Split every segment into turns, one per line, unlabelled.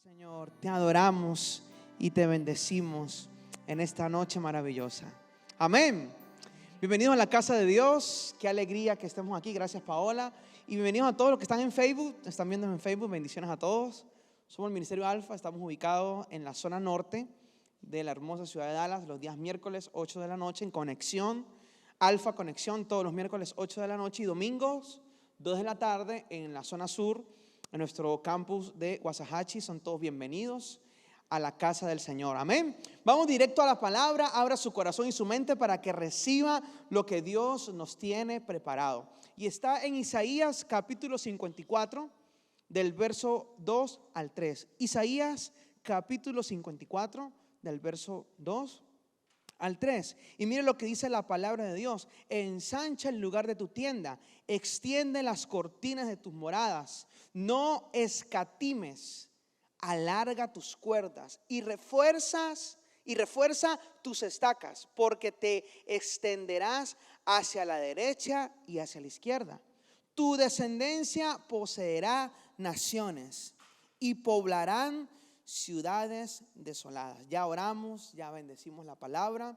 Señor, te adoramos y te bendecimos en esta noche maravillosa. Amén. Bienvenidos a la casa de Dios. Qué alegría que estemos aquí. Gracias, Paola. Y bienvenidos a todos los que están en Facebook. Están viendo en Facebook. Bendiciones a todos. Somos el Ministerio Alfa. Estamos ubicados en la zona norte de la hermosa ciudad de Dallas, los días miércoles 8 de la noche en conexión. Alfa Conexión todos los miércoles 8 de la noche y domingos 2 de la tarde en la zona sur, en nuestro campus de Waxahachie. Son todos bienvenidos a la casa del Señor. Amén. Vamos directo a la palabra. Abra su corazón y su mente para que reciba lo que Dios nos tiene preparado. Y está en Isaías capítulo 54 del verso 2 al 3. Isaías capítulo 54 del verso 2 al 3. Y mire lo que dice la palabra de Dios: ensancha el lugar de tu tienda, extiende las cortinas de tus moradas, no escatimes, alarga tus cuerdas y refuerza tus estacas, porque te extenderás hacia la derecha y hacia la izquierda. Tu descendencia poseerá naciones y poblarán ciudades desoladas. Ya oramos, ya bendecimos la palabra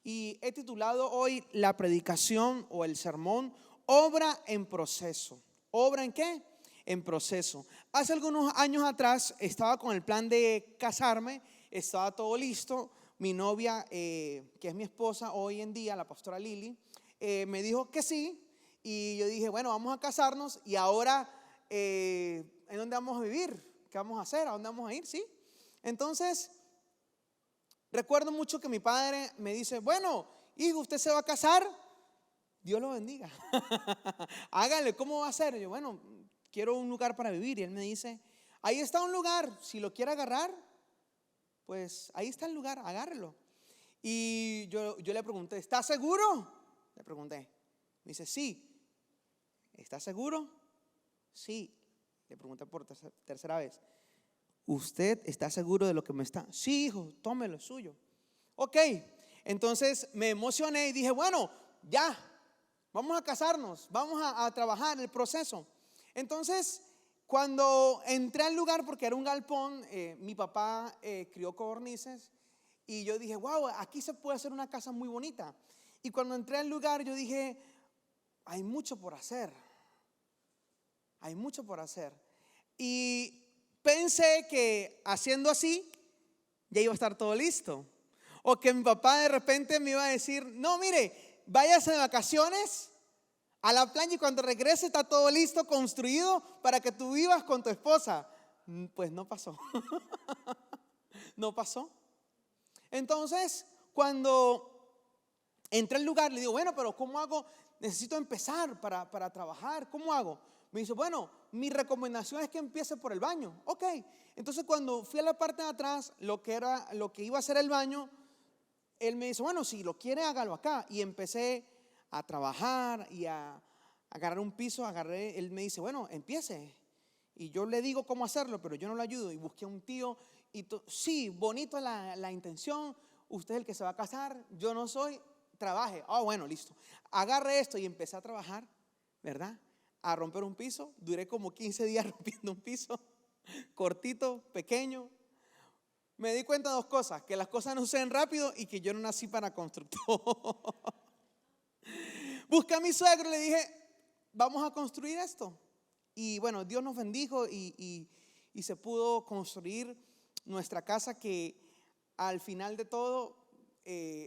y he titulado hoy la predicación o el sermón: obra en proceso. ¿Obra en qué? En proceso. Hace algunos años atrás estaba con el plan de casarme, estaba todo listo. Mi novia, que es mi esposa hoy en día, la pastora Lili, me dijo que sí. Y yo dije, bueno, vamos a casarnos. Y ahora, ¿en dónde vamos a vivir? ¿Qué vamos a hacer? ¿A dónde vamos a ir? ¿Sí? Entonces, recuerdo mucho que mi padre me dice, bueno, hijo, usted se va a casar, Dios lo bendiga. Hágale, ¿cómo va a ser? Y yo, bueno, quiero un lugar para vivir. Y él me dice, ahí está un lugar, si lo quiere agarrar, pues ahí está el lugar, agárrelo. Y yo le pregunté, ¿está seguro? Le pregunté. Me dice, sí. ¿Está seguro? Sí. Le pregunté por tercera vez, ¿usted está seguro de lo que me está? Sí, hijo, tómelo, es suyo. Ok, entonces me emocioné y dije, bueno, ya, vamos a casarnos, vamos a trabajar el proceso. Entonces, cuando entré al lugar, porque era un galpón, mi papá crió codornices, y yo dije, wow, aquí se puede hacer una casa muy bonita. Y cuando entré al lugar, yo dije, hay mucho por hacer. Hay mucho por hacer. Y pensé que haciendo así ya iba a estar todo listo. O que mi papá de repente me iba a decir, no, mire, váyase de vacaciones a la playa y cuando regrese está todo listo, construido para que tú vivas con tu esposa. Pues no pasó. No pasó. Entonces, cuando entré al lugar, le digo, bueno, pero ¿cómo hago? Necesito empezar para trabajar. ¿Cómo hago? Me dice, bueno, mi recomendación es que empiece por el baño. Ok, entonces cuando fui a la parte de atrás, lo que iba a ser el baño, él me dice, bueno, si lo quiere, hágalo acá. Y empecé a trabajar y a agarrar un piso, él me dice, bueno, empiece. Y yo le digo cómo hacerlo, pero yo no lo ayudo. Y busqué a un tío y sí, bonito la intención, usted es el que se va a casar, yo no soy, trabaje. Bueno, listo. Agarre esto y empecé a trabajar, ¿verdad? A romper un piso. Duré como 15 días rompiendo un piso, cortito, pequeño. Me di cuenta de dos cosas: que las cosas no suceden rápido y que yo no nací para constructor. Busqué a mi suegro y le dije, vamos a construir esto. Y bueno, Dios nos bendijo y se pudo construir nuestra casa, que al final de todo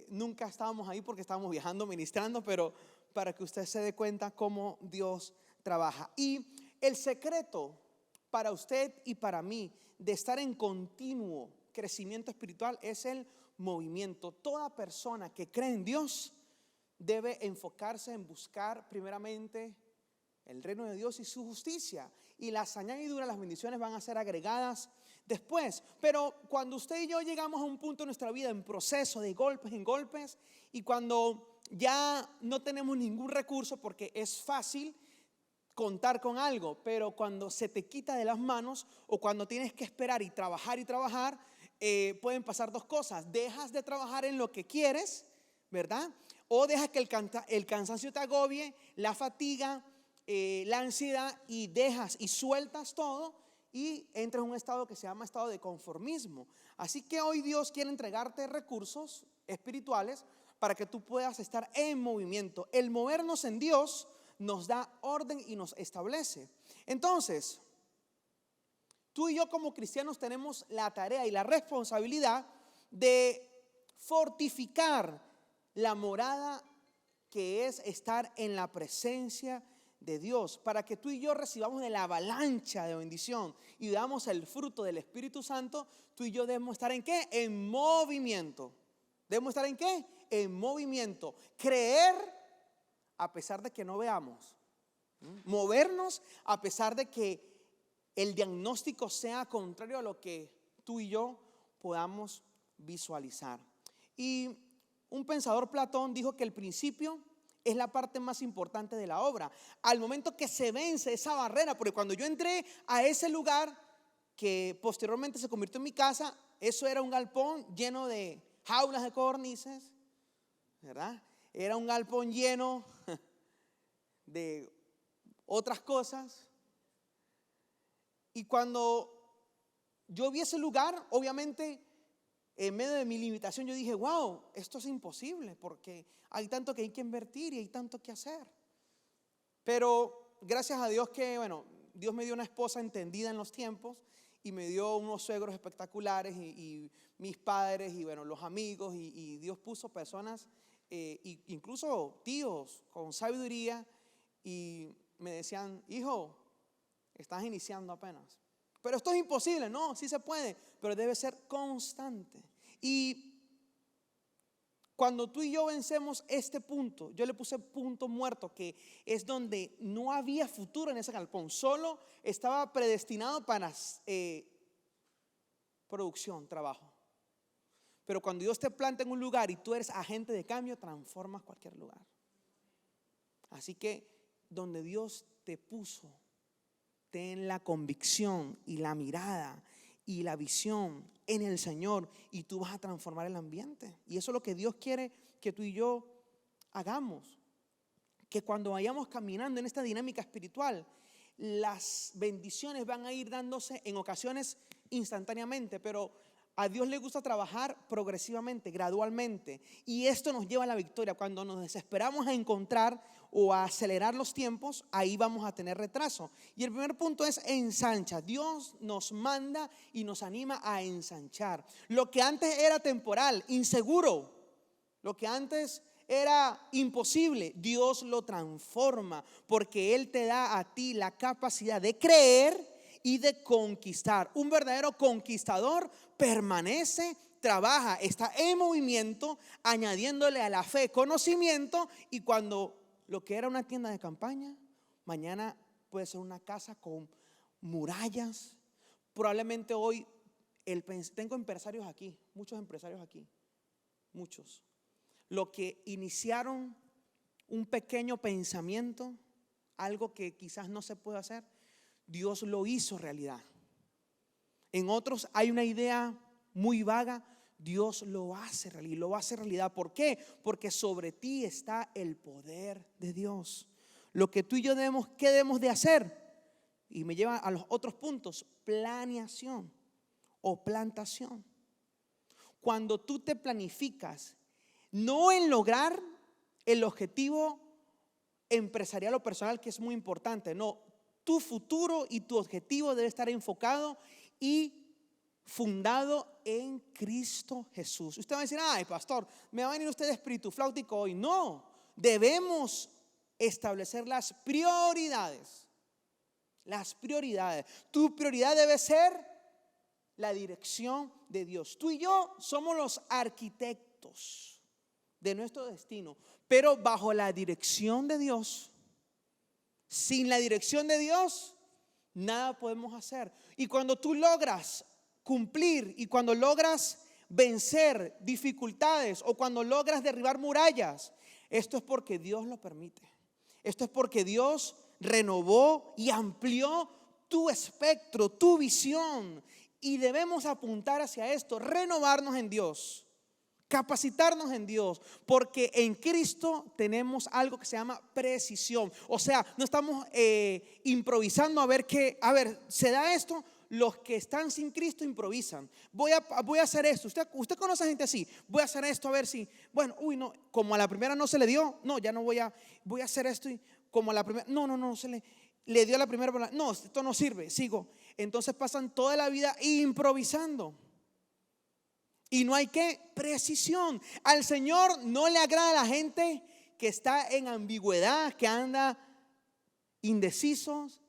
nunca estábamos ahí porque estábamos viajando, ministrando, pero para que usted se dé cuenta cómo Dios trabaja. Y el secreto para usted y para mí de estar en continuo crecimiento espiritual es el movimiento. Toda persona que cree en Dios debe enfocarse en buscar primeramente el reino de Dios y su justicia, y las añadiduras, las bendiciones van a ser agregadas después. Pero cuando usted y yo llegamos a un punto en nuestra vida en proceso de golpes en golpes, y cuando ya no tenemos ningún recurso, porque es fácil contar con algo, pero cuando se te quita de las manos o cuando tienes que esperar y trabajar, pueden pasar dos cosas: dejas de trabajar en lo que quieres, ¿verdad? O dejas que el cansancio te agobie, la fatiga, la ansiedad, y dejas y sueltas todo y entras en un estado que se llama estado de conformismo. Así que hoy Dios quiere entregarte recursos espirituales para que tú puedas estar en movimiento. El movernos en Dios nos da orden y nos establece. Entonces, tú y yo como cristianos tenemos la tarea y la responsabilidad de fortificar la morada que es estar en la presencia de Dios, para que tú y yo recibamos de la avalancha de bendición y veamos el fruto del Espíritu Santo. Tú y yo debemos estar ¿en qué? En movimiento. ¿Debemos estar en qué? En movimiento. Creer a pesar de que no veamos. Movernos a pesar de que el diagnóstico sea contrario a lo que tú y yo podamos visualizar. Y un pensador, Platón, dijo que el principio es la parte más importante de la obra. Al momento que se vence esa barrera, porque cuando yo entré a ese lugar que posteriormente se convirtió en mi casa, eso era un galpón lleno de jaulas de codornices, ¿verdad? Era un galpón lleno de otras cosas. Y cuando yo vi ese lugar, obviamente, en medio de mi limitación, yo dije, wow, esto es imposible porque hay tanto que hay que invertir y hay tanto que hacer. Pero gracias a Dios que, bueno, Dios me dio una esposa entendida en los tiempos y me dio unos suegros espectaculares y mis padres y, bueno, los amigos y Dios puso personas, incluso tíos con sabiduría, y me decían, hijo, estás iniciando apenas. Pero esto es imposible. No, sí se puede, pero debe ser constante. Y cuando tú y yo vencemos este punto, yo le puse punto muerto, que es donde no había futuro en ese galpón, solo estaba predestinado para producción, trabajo. Pero cuando Dios te planta en un lugar y tú eres agente de cambio, transformas cualquier lugar. Así que donde Dios te puso, ten la convicción y la mirada y la visión en el Señor y tú vas a transformar el ambiente. Y eso es lo que Dios quiere que tú y yo hagamos. Que cuando vayamos caminando en esta dinámica espiritual, las bendiciones van a ir dándose en ocasiones instantáneamente, pero a Dios le gusta trabajar progresivamente, gradualmente. Y esto nos lleva a la victoria. Cuando nos desesperamos a encontrar o a acelerar los tiempos, ahí vamos a tener retraso. Y el primer punto es ensancha. Dios nos manda y nos anima a ensanchar. Lo que antes era temporal, inseguro, lo que antes era imposible, Dios lo transforma, porque Él te da a ti la capacidad de creer y de conquistar. Un verdadero conquistador permanece, trabaja, está en movimiento, añadiéndole a la fe conocimiento, y cuando lo que era una tienda de campaña, mañana puede ser una casa con murallas. Probablemente hoy tengo empresarios aquí, muchos empresarios aquí, muchos. Lo que iniciaron un pequeño pensamiento, algo que quizás no se puede hacer, Dios lo hizo realidad. En otros hay una idea muy vaga, Dios lo hace realidad, lo hace realidad. ¿Por qué? Porque sobre ti está el poder de Dios. Lo que tú y yo ¿qué debemos de hacer? Y me lleva a los otros puntos: planeación o plantación. Cuando tú te planificas, no en lograr el objetivo empresarial o personal, que es muy importante, no, tu futuro y tu objetivo debe estar enfocado y fundado en Cristo Jesús. Usted va a decir, ay pastor, me va a venir usted espíritu flautico hoy. No, debemos establecer las prioridades. Las prioridades. Tu prioridad debe ser la dirección de Dios. Tú y yo somos los arquitectos de nuestro destino, pero bajo la dirección de Dios. Sin la dirección de Dios, nada podemos hacer. Y cuando tú logras cumplir y cuando logras vencer dificultades o cuando logras derribar murallas, esto es porque Dios lo permite. Esto es porque Dios renovó y amplió tu espectro, tu visión. Y debemos apuntar hacia esto, renovarnos en Dios, capacitarnos en Dios, porque en Cristo tenemos algo que se llama precisión. O sea, no estamos improvisando a ver, ¿se da esto? los que están sin Cristo improvisan. Voy a hacer esto. Usted conoce a gente así. Voy a hacer esto a ver si, bueno, no, como a la primera no se le dio, no, ya no voy a hacer esto y como a la primera, no se le dio a la primera, no, esto no sirve, sigo. Entonces pasan toda la vida improvisando. Y no hay precisión. Al Señor no le agrada a la gente que está en ambigüedad, que anda indecisos.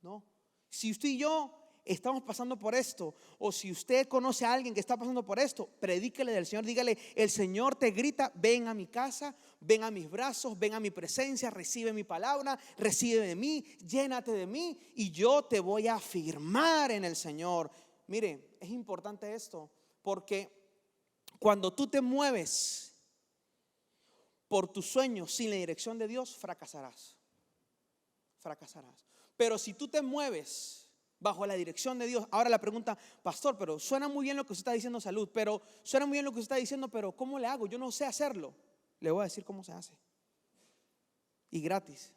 No. Si usted y yo estamos pasando por esto, o si usted conoce a alguien que está pasando por esto, predíquele del Señor, dígale: el Señor te grita, ven a mi casa, ven a mis brazos, ven a mi presencia, recibe mi palabra, recibe de mí, llénate de mí y yo te voy a afirmar en el Señor. Mire, es importante esto, porque cuando tú te mueves por tus sueños sin la dirección de Dios, fracasarás. Pero si tú te mueves bajo la dirección de Dios, ahora la pregunta: pastor, pero suena muy bien lo que usted está diciendo, salud, pero suena muy bien lo que usted está diciendo, pero ¿cómo le hago? Yo no sé hacerlo. Le voy a decir cómo se hace, y gratis.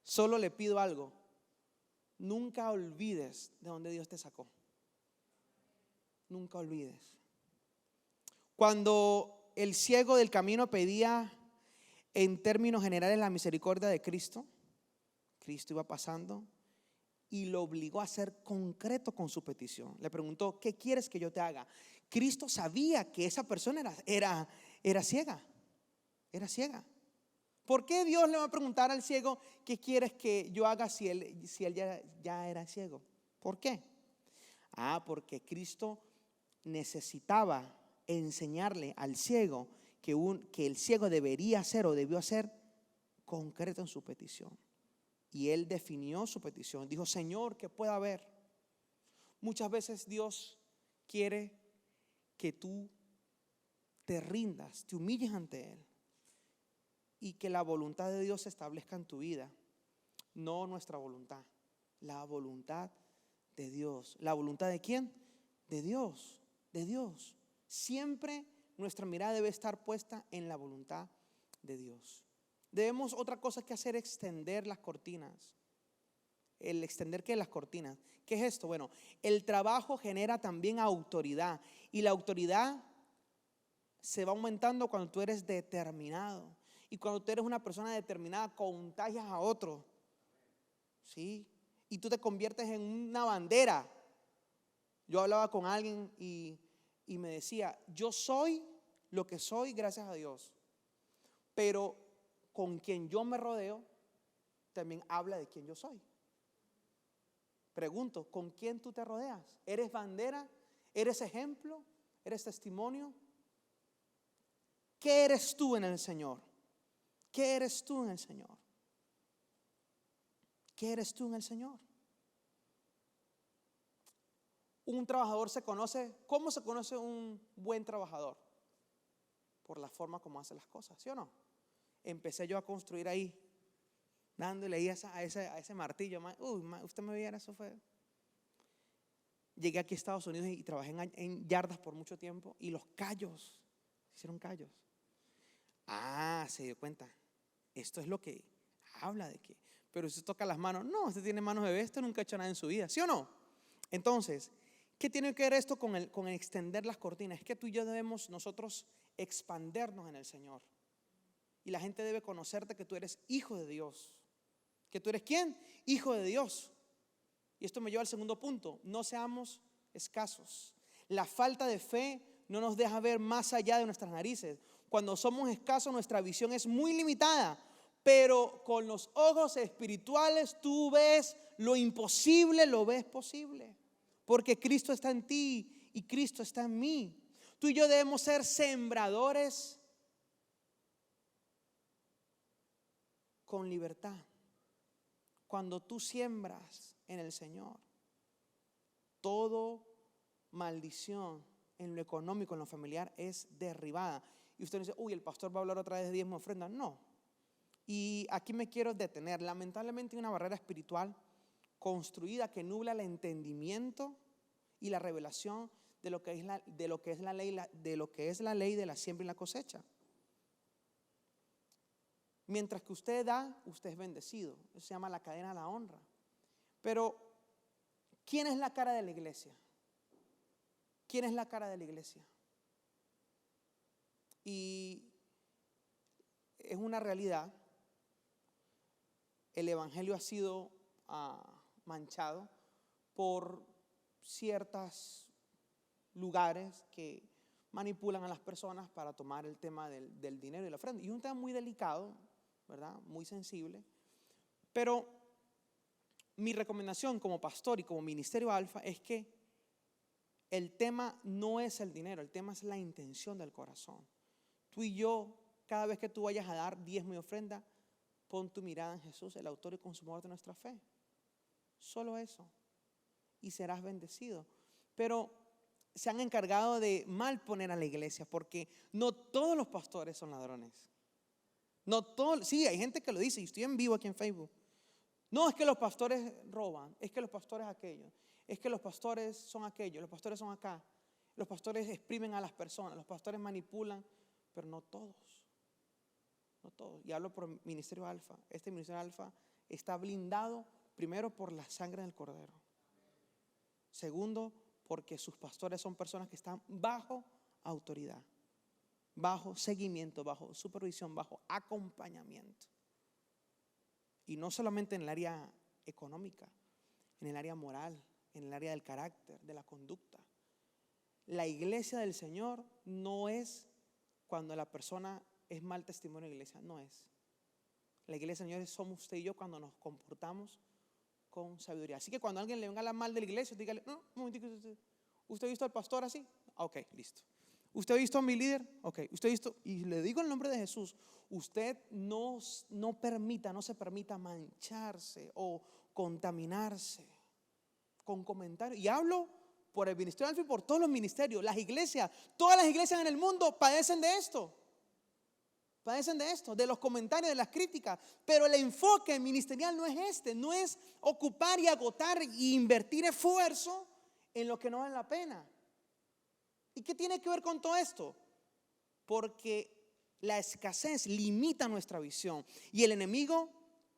Solo le pido algo: nunca olvides de dónde Dios te sacó. Nunca olvides. Cuando el ciego del camino pedía en términos generales la misericordia de Cristo, Cristo iba pasando y lo obligó a ser concreto con su petición. Le preguntó: ¿qué quieres que yo te haga? Cristo sabía que esa persona era ciega. Era ciega. ¿Por qué Dios le va a preguntar al ciego: ¿qué quieres que yo haga si él ya era ciego? ¿Por qué? Porque Cristo necesitaba enseñarle al ciego que el ciego debería hacer o debió hacer concreto en su petición. Y él definió su petición. Dijo: Señor, ¿qué pueda haber? Muchas veces Dios quiere que tú te rindas, te humilles ante Él y que la voluntad de Dios se establezca en tu vida. No nuestra voluntad, la voluntad de Dios. ¿La voluntad de quién? De Dios, de Dios. Siempre nuestra mirada debe estar puesta en la voluntad de Dios. Debemos, otra cosa que hacer, extender las cortinas. El extender las cortinas. ¿Qué es esto? Bueno, el trabajo genera también autoridad, y la autoridad se va aumentando cuando tú eres determinado. Y cuando tú eres una persona determinada, contagias a otro. ¿Sí? Y tú te conviertes en una bandera. Yo hablaba con alguien y me decía: yo soy lo que soy gracias a Dios, pero con quien yo me rodeo también habla de quién yo soy. Pregunto: ¿con quién tú te rodeas? ¿Eres bandera? ¿Eres ejemplo? ¿Eres testimonio? ¿Qué eres tú en el Señor? ¿Qué eres tú en el Señor? ¿Qué eres tú en el Señor? Un trabajador se conoce. ¿Cómo se conoce un buen trabajador? Por la forma como hace las cosas, ¿sí o no? Empecé yo a construir ahí, dándole ahí a ese martillo. Usted me viera, eso fue. Llegué aquí a Estados Unidos y trabajé en yardas por mucho tiempo, y los callos, hicieron callos. Se dio cuenta. Esto es lo que habla de que. Pero si usted toca las manos, no, usted tiene manos de bebé, usted nunca ha hecho nada en su vida, ¿sí o no? Entonces, ¿qué tiene que ver esto con el extender las cortinas? Es que tú y yo debemos nosotros expandernos en el Señor. Y la gente debe conocerte que tú eres hijo de Dios. ¿Que tú eres quién? Hijo de Dios. Y esto me lleva al segundo punto: no seamos escasos. La falta de fe no nos deja ver más allá de nuestras narices. Cuando somos escasos, nuestra visión es muy limitada. Pero con los ojos espirituales tú ves lo imposible, lo ves posible. Porque Cristo está en ti y Cristo está en mí. Tú y yo debemos ser sembradores con libertad. Cuando tú siembras en el Señor, todo maldición en lo económico, en lo familiar, es derribada. Y usted dice: el pastor va a hablar otra vez de diezmo, ofrenda. No. Y aquí me quiero detener. Lamentablemente hay una barrera espiritual construida que nubla el entendimiento y la revelación de lo que es la ley de la siembra y la cosecha. Mientras que usted da, usted es bendecido. Eso se llama la cadena de la honra. Pero ¿quién es la cara de la iglesia? ¿Quién es la cara de la iglesia? Y es una realidad. El evangelio ha sido manchado por ciertos lugares que manipulan a las personas para tomar el tema del dinero y la ofrenda. Y es un tema muy delicado, ¿verdad? Muy sensible. Pero mi recomendación como pastor y como Ministerio Alfa es que el tema no es el dinero, el tema es la intención del corazón. Tú y yo, cada vez que tú vayas a dar diezmo y ofrenda, pon tu mirada en Jesús, el autor y consumador de nuestra fe. Solo eso. Y serás bendecido. Pero se han encargado de mal poner a la iglesia, porque no todos los pastores son ladrones. No todos, sí, hay gente que lo dice, y estoy en vivo aquí en Facebook. No, es que los pastores roban, es que los pastores aquellos, es que los pastores son aquellos, los pastores son acá. Los pastores exprimen a las personas, los pastores manipulan, pero no todos. No todos. Y hablo por Ministerio Alfa. Este Ministerio Alfa está blindado primero por la sangre del Cordero. Segundo, porque sus pastores son personas que están bajo autoridad, bajo seguimiento, bajo supervisión, bajo acompañamiento. Y no solamente en el área económica, en el área moral, en el área del carácter, de la conducta. La iglesia del Señor no es cuando la persona es mal testimonio de la iglesia, no es. La iglesia del Señor somos usted y yo cuando nos comportamos con sabiduría. Así que cuando alguien le venga a hablar mal de la iglesia, dígale, no, un momentico, ¿usted ha visto al pastor así? Ok, listo. ¿Usted ha visto a mi líder? Ok, ¿usted ha visto? Y le digo en el nombre de Jesús, usted no se permita mancharse o contaminarse con comentarios. Y hablo por el Ministerio Alfa y por todos los ministerios. Las iglesias, todas las iglesias en el mundo padecen de esto. Padecen de esto, de los comentarios, de las críticas. Pero el enfoque ministerial no es este. No es ocupar y agotar y invertir esfuerzo en lo que no vale la pena. ¿Y qué tiene que ver con todo esto? Porque la escasez limita nuestra visión. Y el enemigo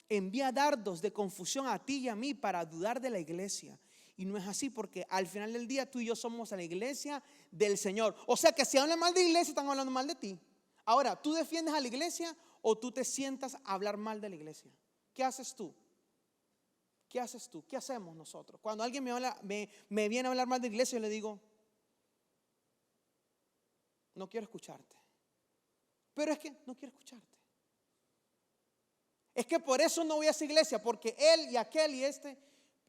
envía dardos de confusión a ti y a mí para dudar de la iglesia. Y no es así, porque al final del día tú y yo somos la iglesia del Señor. O sea que si hablan mal de la iglesia, están hablando mal de ti. Ahora, ¿tú defiendes a la iglesia o tú te sientas a hablar mal de la iglesia? ¿Qué haces tú? ¿Qué haces tú? ¿Qué hacemos nosotros? Cuando alguien me viene a hablar mal de la iglesia, yo le digo, no quiero escucharte. Pero es que no quiero escucharte. Es que por eso no voy a esa iglesia, porque él y aquel y este.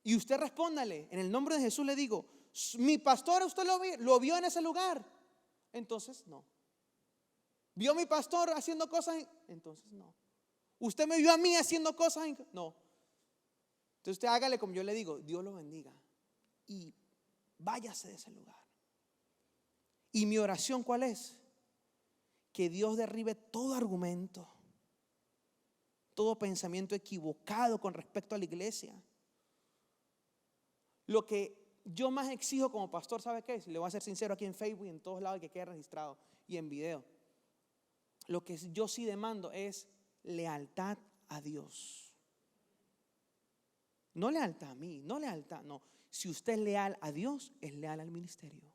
Y usted respóndale, en el nombre de Jesús le digo, mi pastor, ¿usted lo vio en ese lugar? Entonces no. ¿Vio a mi pastor haciendo cosas? Entonces no. ¿Usted me vio a mí haciendo cosas? No. Entonces usted hágale como yo le digo, Dios lo bendiga y váyase de ese lugar. Y mi oración, ¿cuál es? Que Dios derribe todo argumento, todo pensamiento equivocado con respecto a la iglesia. Lo que yo más exijo como pastor, ¿sabe qué es? Le voy a ser sincero aquí en Facebook y en todos lados que quede registrado y en video. Lo que yo sí demando es lealtad a Dios. No lealtad a mí, no lealtad, no. Si usted es leal a Dios, es leal al ministerio.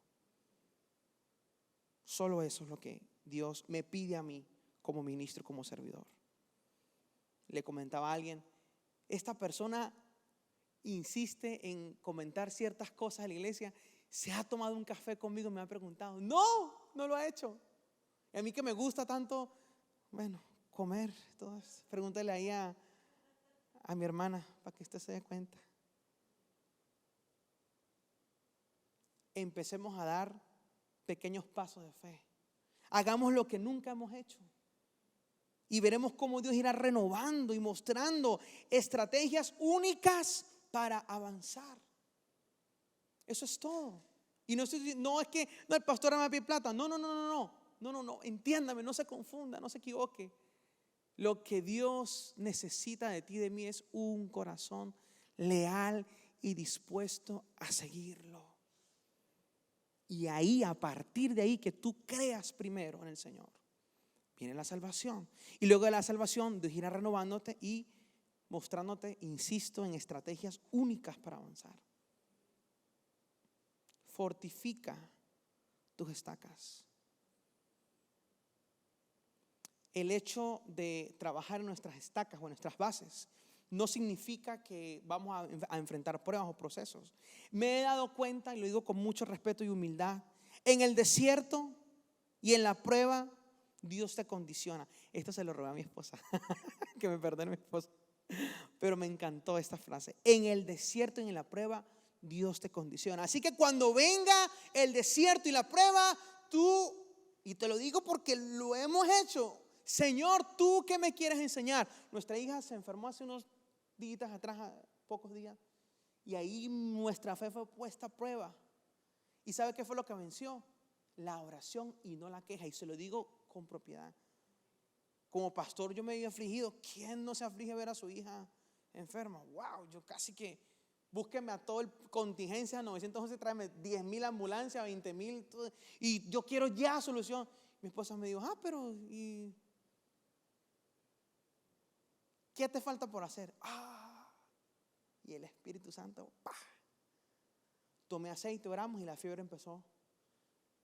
Solo eso es lo que Dios me pide a mí como ministro, como servidor. Le comentaba a alguien, esta persona insiste en comentar ciertas cosas de la iglesia. ¿Se ha tomado un café conmigo? Me ha preguntado. No lo ha hecho. Y a mí que me gusta tanto, comer. Entonces, pregúntale ahí a mi hermana para que usted se dé cuenta. Empecemos a dar pequeños pasos de fe. Hagamos lo que nunca hemos hecho. Y veremos cómo Dios irá renovando y mostrando estrategias únicas para avanzar. Eso es todo. Y no es que el pastor me pide plata. No, entiéndame, no se confunda, no se equivoque. Lo que Dios necesita de ti y de mí es un corazón leal y dispuesto a seguirlo. Y ahí, a partir de ahí, que tú creas primero en el Señor, viene la salvación. Y luego de la salvación, Dios irá renovándote y mostrándote, insisto, en estrategias únicas para avanzar. fortifica tus estacas. El hecho de trabajar en nuestras estacas o en nuestras bases no significa que vamos a enfrentar pruebas o procesos. Me he dado cuenta, y lo digo con mucho respeto y humildad, en el desierto y en la prueba, Dios te condiciona. Esto se lo robé a mi esposa, que me perdone mi esposa, pero me encantó esta frase. En el desierto y en la prueba, Dios te condiciona. Así que cuando venga el desierto y la prueba, tú, y te lo digo porque lo hemos hecho, Señor, ¿tú qué me quieres enseñar? Nuestra hija se enfermó hace unos días atrás, pocos días, y ahí nuestra fe fue puesta a prueba. ¿Y sabe qué fue lo que venció? La oración y no la queja. Y se lo digo con propiedad. Como pastor yo me había afligido. ¿Quién no se aflige ver a su hija enferma? Wow, yo casi que búsqueme a todo el contingencia 911, tráeme 10,000 ambulancias, 20,000, y yo quiero ya solución. Mi esposa me dijo, pero ¿y qué te falta por hacer? Y el Espíritu Santo, tomé aceite, oramos y la fiebre empezó.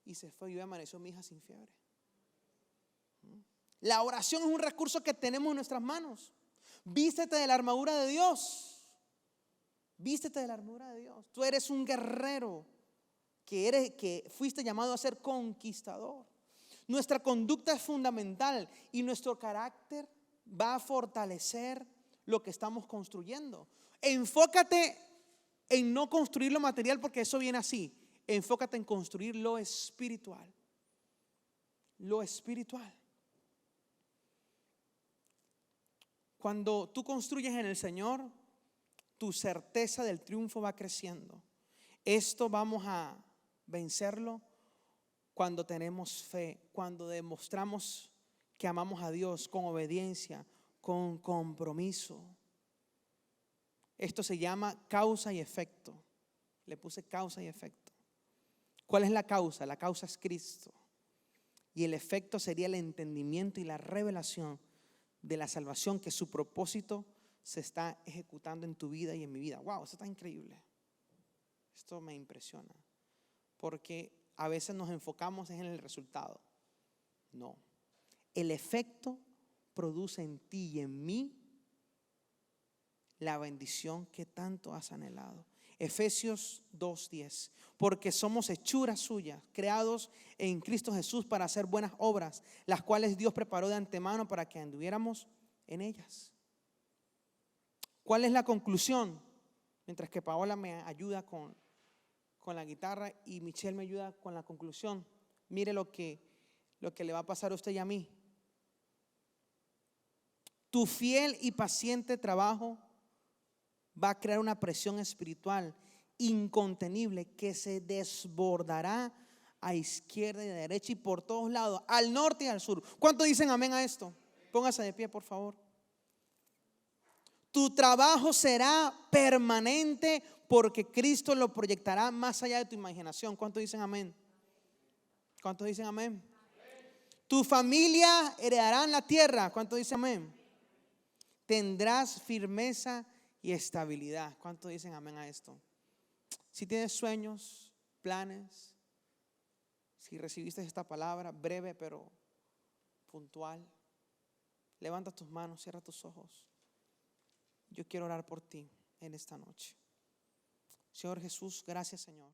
Y se fue y amaneció mi hija sin fiebre. La oración es un recurso que tenemos en nuestras manos. Vístete de la armadura de Dios. Vístete de la armadura de Dios. Tú eres un guerrero que fuiste llamado a ser conquistador. Nuestra conducta es fundamental y nuestro carácter va a fortalecer lo que estamos construyendo. Enfócate en no construir lo material porque eso viene así. Enfócate en construir lo espiritual. Lo espiritual. Cuando tú construyes en el Señor, tu certeza del triunfo va creciendo. Esto vamos a vencerlo cuando tenemos fe, cuando demostramos que amamos a Dios con obediencia, con compromiso. Esto se llama causa y efecto. Le puse causa y efecto. ¿Cuál es la causa? La causa es Cristo. Y el efecto sería el entendimiento y la revelación de la salvación, que su propósito se está ejecutando en tu vida y en mi vida. Wow, eso está increíble. Esto me impresiona. Porque a veces nos enfocamos en el resultado. No. El efecto produce en ti y en mí la bendición que tanto has anhelado. Efesios 2:10. Porque somos hechuras suyas, creados en Cristo Jesús para hacer buenas obras, las cuales Dios preparó de antemano para que anduviéramos en ellas. ¿Cuál es la conclusión? Mientras que Paola me ayuda con la guitarra y Michelle me ayuda con la conclusión. Mire lo que le va a pasar a usted y a mí. Tu fiel y paciente trabajo va a crear una presión espiritual incontenible que se desbordará a izquierda y a derecha y por todos lados, al norte y al sur. ¿Cuántos dicen amén a esto? Póngase de pie, por favor. Tu trabajo será permanente porque Cristo lo proyectará más allá de tu imaginación. ¿Cuántos dicen amén? ¿Cuántos dicen amén? Tu familia heredará la tierra. ¿Cuántos dicen amén? Tendrás firmeza y estabilidad. ¿Cuántos dicen amén a esto? Si tienes sueños, planes, si recibiste esta palabra breve pero puntual, levanta tus manos, cierra tus ojos. Yo quiero orar por ti en esta noche. Señor Jesús, gracias, Señor.